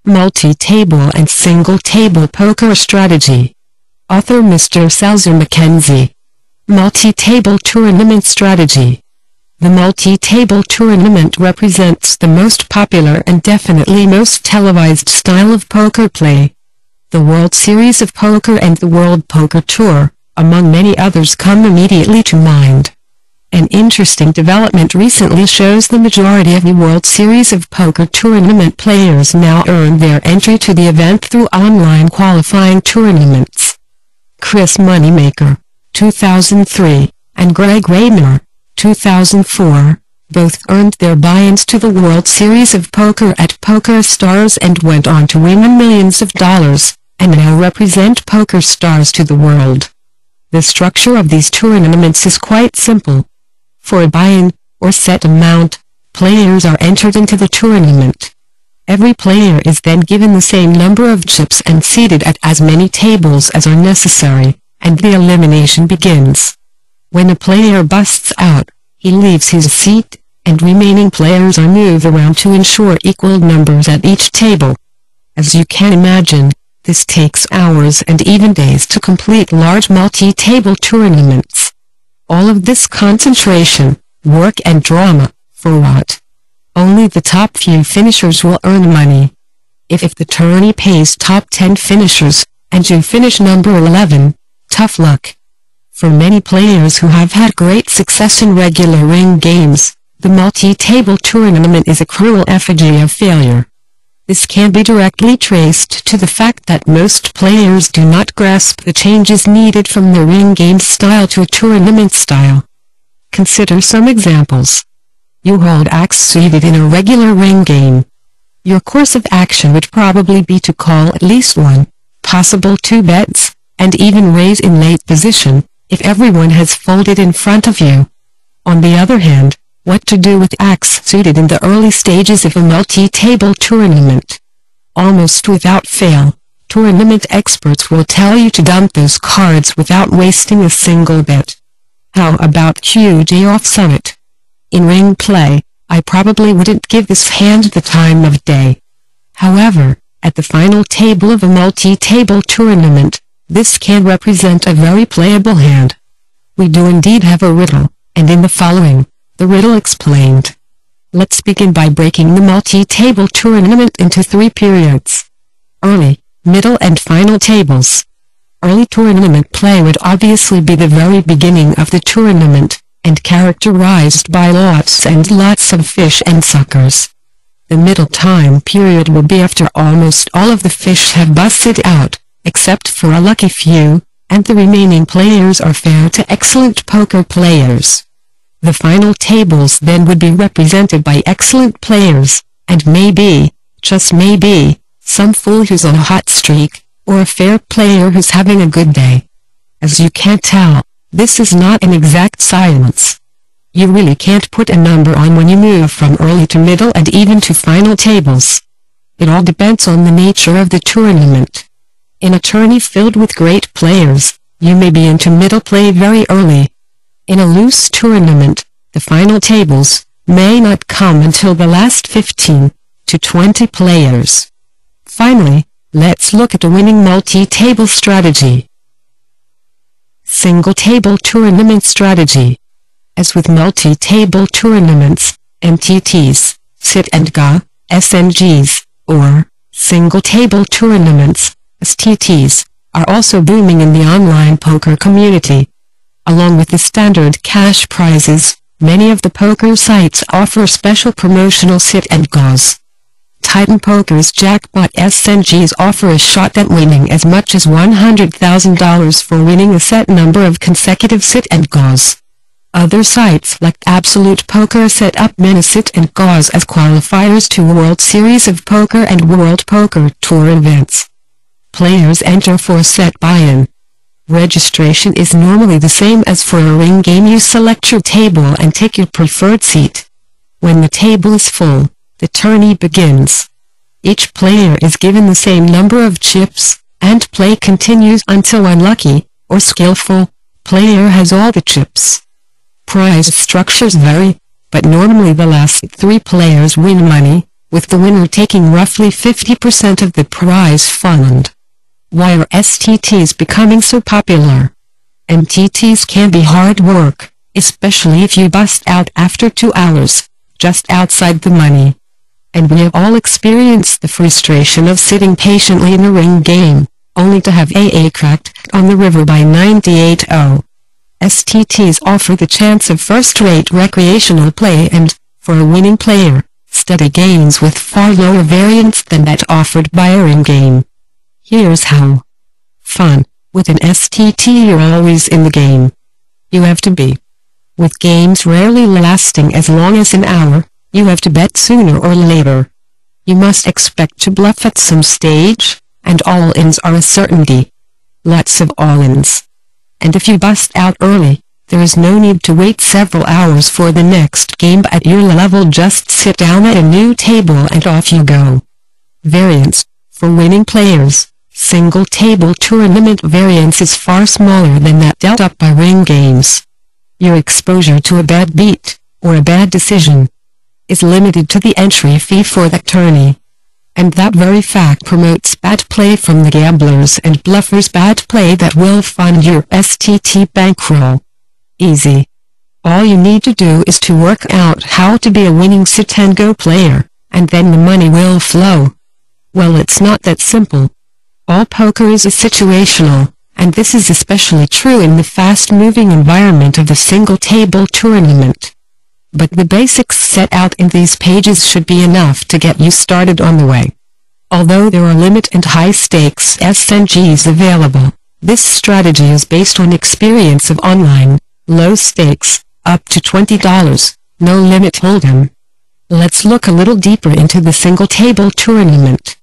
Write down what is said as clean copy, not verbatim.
Multi-Table and Single-Table Poker Strategy. Author Mr. Selzer-McKenzie. Multi-Table Tournament Strategy. The multi-table tournament represents the most popular and definitely most televised style of poker play. The World Series of Poker and the World Poker Tour, among many others, come immediately to mind. An interesting development recently shows the majority of the World Series of Poker tournament players now earn their entry to the event through online qualifying tournaments. Chris Moneymaker, 2003, and Greg Raymer, 2004, both earned their buy-ins to the World Series of Poker at Poker Stars and went on to win millions of dollars, and now represent Poker Stars to the world. The structure of these tournaments is quite simple. For a buy-in, or set amount, players are entered into the tournament. Every player is then given the same number of chips and seated at as many tables as are necessary, and the elimination begins. When a player busts out, he leaves his seat, and remaining players are moved around to ensure equal numbers at each table. As you can imagine, this takes hours and even days to complete large multi-table tournaments. All of this concentration, work and drama, for what? Only the top few finishers will earn money. If the tourney pays top 10 finishers, and you finish number 11, tough luck. For many players who have had great success in regular ring games, the multi-table tournament is a cruel effigy of failure. This can be directly traced to the fact that most players do not grasp the changes needed from the ring game style to a tournament style. Consider some examples. You hold ace suited in a regular ring game. Your course of action would probably be to call at least one, possible two bets, and even raise in late position, if everyone has folded in front of you. On the other hand, what to do with ace suited in the early stages of a multi-table tournament? Almost without fail, tournament experts will tell you to dump those cards without wasting a single bet. How about QG off summit? In ring play, I probably wouldn't give this hand the time of day. However, at the final table of a multi-table tournament, this can represent a very playable hand. We do indeed have a riddle, and in the following, the riddle explained. Let's begin by breaking the multi-table tournament into 3 periods. Early, middle and final tables. Early tournament play would obviously be the very beginning of the tournament, and characterized by lots and lots of fish and suckers. The middle time period will be after almost all of the fish have busted out, except for a lucky few, and the remaining players are fair to excellent poker players. The final tables then would be represented by excellent players, and maybe, just maybe, some fool who's on a hot streak, or a fair player who's having a good day. As you can tell, this is not an exact science. You really can't put a number on when you move from early to middle and even to final tables. It all depends on the nature of the tournament. In a tourney filled with great players, you may be into middle play very early. In a loose tournament, the final tables may not come until the last 15 to 20 players. Finally, let's look at a winning multi-table strategy. Single-table tournament strategy. As with multi-table tournaments, MTTs, sit and go, SNGs, or single-table tournaments, STTs, are also booming in the online poker community. Along with the standard cash prizes, many of the poker sites offer special promotional sit and goes. Titan Poker's Jackpot SNGs offer a shot at winning as much as $100,000 for winning a set number of consecutive sit and goes. Other sites like Absolute Poker set up many sit and goes as qualifiers to World Series of Poker and World Poker Tour events. Players enter for a set buy-in. Registration is normally the same as for a ring game. You select your table and take your preferred seat. When the table is full, the tourney begins. Each player is given the same number of chips, and play continues until unlucky, or skillful, player has all the chips. Prize structures vary, but normally the last 3 players win money, with the winner taking roughly 50% of the prize fund. Why are STTs becoming so popular? MTTs can be hard work, especially if you bust out after 2 hours, just outside the money. And we have all experienced the frustration of sitting patiently in a ring game, only to have AA cracked on the river by 98-0. STTs offer the chance of first-rate recreational play and, for a winning player, steady gains with far lower variance than that offered by a ring game. Here's how. Fun. With an STT you're always in the game. You have to be. With games rarely lasting as long as an hour, you have to bet sooner or later. You must expect to bluff at some stage, and all-ins are a certainty. Lots of all-ins. And if you bust out early, there is no need to wait several hours for the next game at your level. Just sit down at a new table and off you go. Variance. For winning players, single table tournament variance is far smaller than that dealt up by ring games. Your exposure to a bad beat, or a bad decision, is limited to the entry fee for that tourney. And that very fact promotes bad play from the gamblers and bluffers. Bad play that will fund your STT bankroll. Easy. All you need to do is to work out how to be a winning sit-and-go player, and then the money will flow. Well, it's not that simple. All poker is situational, and this is especially true in the fast-moving environment of the single-table tournament. But the basics set out in these pages should be enough to get you started on the way. Although there are limit and high-stakes SNGs available, this strategy is based on experience of online, low stakes, up to $20, no limit hold'em. Let's look a little deeper into the single-table tournament.